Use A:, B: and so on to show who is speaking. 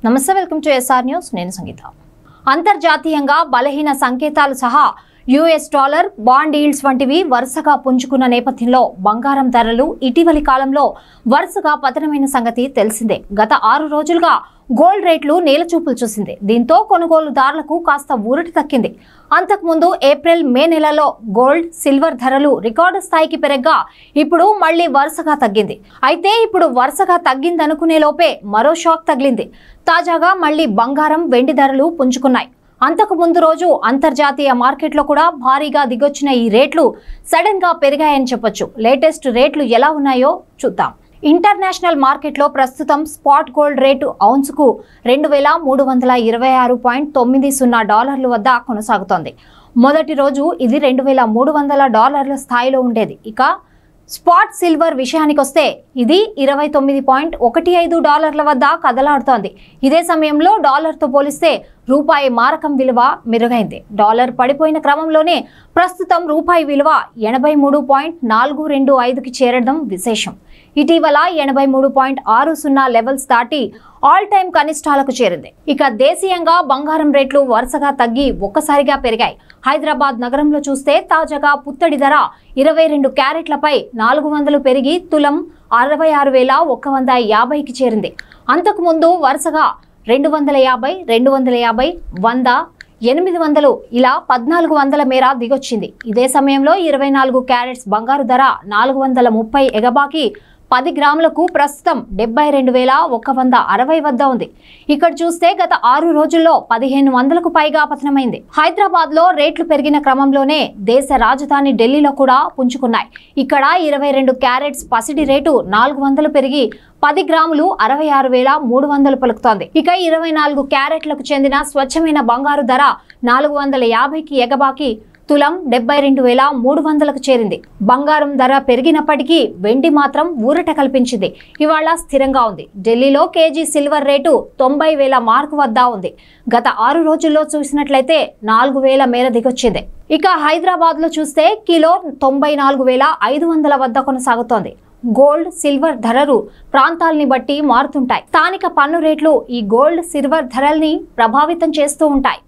A: నమస్తే, welcome to SR news. నేను సంగీత. అంతర్జాతీయంగా బలహీన సంకేతాలు సహా యుఎస్ డాలర్, బాండ్ ఈల్డ్స్ వంటివి వరుసగా పుంజుకున్న నేపథ్యంలో బంగారం ధరలు ఇటీవలి కాలంలో వరుసగా పతనమైన సంగతి తెలిసిందే. గత 6 రోజులుగా గోల్డ్ రేట్లు నేలచూపులు చూసింది. దీంతో కొనుగోలుదారులకు కాస్త ఊరట తక్కింది. అంతకుముందు ఏప్రిల్, మే నెలలో గోల్డ్, సిల్వర్ ధరలు రికార్డు స్థాయికి పెరగ్గా ఇప్పుడు మళ్లీ వరుసగా తగ్గింది. అయితే ఇప్పుడు వరుసగా తగ్గిందనుకునే లోపే మరో షాక్ తగిలింది. తాజాగా మళ్లీ బంగారం, వెండి ధరలు పుంజుకున్నాయి. అంతకు ముందు రోజు అంతర్జాతీయ మార్కెట్లో కూడా భారీగా దిగొచ్చిన ఈ రేట్లు సడన్ గా పెరిగాయని చెప్పొచ్చు. లేటెస్ట్ రేట్లు ఎలా ఉన్నాయో చూద్దాం. ఇంటర్నేషనల్ మార్కెట్లో ప్రస్తుతం స్పాట్ గోల్డ్ రేటు ఔన్సుకు $2326.90 వద్ద కొనసాగుతోంది. మొదటి రోజు ఇది $2300 స్థాయిలో ఉండేది. ఇక స్పాట్ సిల్వర్ విషయానికొస్తే ఇది $29.15 వద్ద కదలాడుతోంది. ఇదే సమయంలో డాలర్తో పోలిస్తే రూపాయి మారకం విలువ మెరుగైంది. డాలర్ పడిపోయిన క్రమంలోనే ప్రస్తుతం రూపాయి విలువ 83.425కి చేరడం విశేషం. ఇటీవల 83.60 లెవెల్స్ దాటి ఆల్ టైమ్ కనిష్టాలకు చేరింది. ఇక దేశీయంగా బంగారం రేట్లు వరుసగా తగ్గి ఒక్కసారిగా పెరిగాయి. హైదరాబాద్ నగరంలో చూస్తే తాజాగా పుత్తడి ధర 22 క్యారెట్లపై 400 పెరిగి తులం 66,150కి చేరింది. అంతకుముందు వరుసగా 250, 250, 100, 800 ఇలా 1400 మేర దిగొచ్చింది. ఇదే సమయంలో 24 క్యారెట్స్ బంగారు ధర 430 ఎగబాకి 10 గ్రాములకు ప్రస్తుతం 72,160 వద్ద ఉంది. ఇక్కడ చూస్తే గత 6 రోజుల్లో 1500కు పైగా పతనమైంది. హైదరాబాద్ లో రేట్లు పెరిగిన క్రమంలోనే దేశ రాజధాని ఢిల్లీలో కూడా పుంజుకున్నాయి. ఇక్కడ 22 క్యారెట్స్ పసిడి రేటు 400 పెరిగి 10 గ్రాములు 66,300 పలుకుతోంది. ఇక 24 క్యారెట్లకు చెందిన స్వచ్ఛమైన బంగారు ధర 450కి ఎగబాకి తులం 72,300కు చేరింది. బంగారం ధర పెరిగినప్పటికీ వెండి మాత్రం ఊరట కల్పించింది. ఇవాళ స్థిరంగా ఉంది. ఢిల్లీలో కేజీ సిల్వర్ రేటు 90,000 మార్కు వద్ద ఉంది. గత 6 రోజుల్లో చూసినట్లయితే 4,000 మేర దిగొచ్చింది. ఇక హైదరాబాద్ లో చూస్తే కిలో 94,500 వద్ద కొనసాగుతోంది. గోల్డ్, సిల్వర్ ధరలు ప్రాంతాలని బట్టి మారుతుంటాయి. స్థానిక పన్ను రేట్లు ఈ గోల్డ్, సిల్వర్ ధరల్ని ప్రభావితం చేస్తూ ఉంటాయి.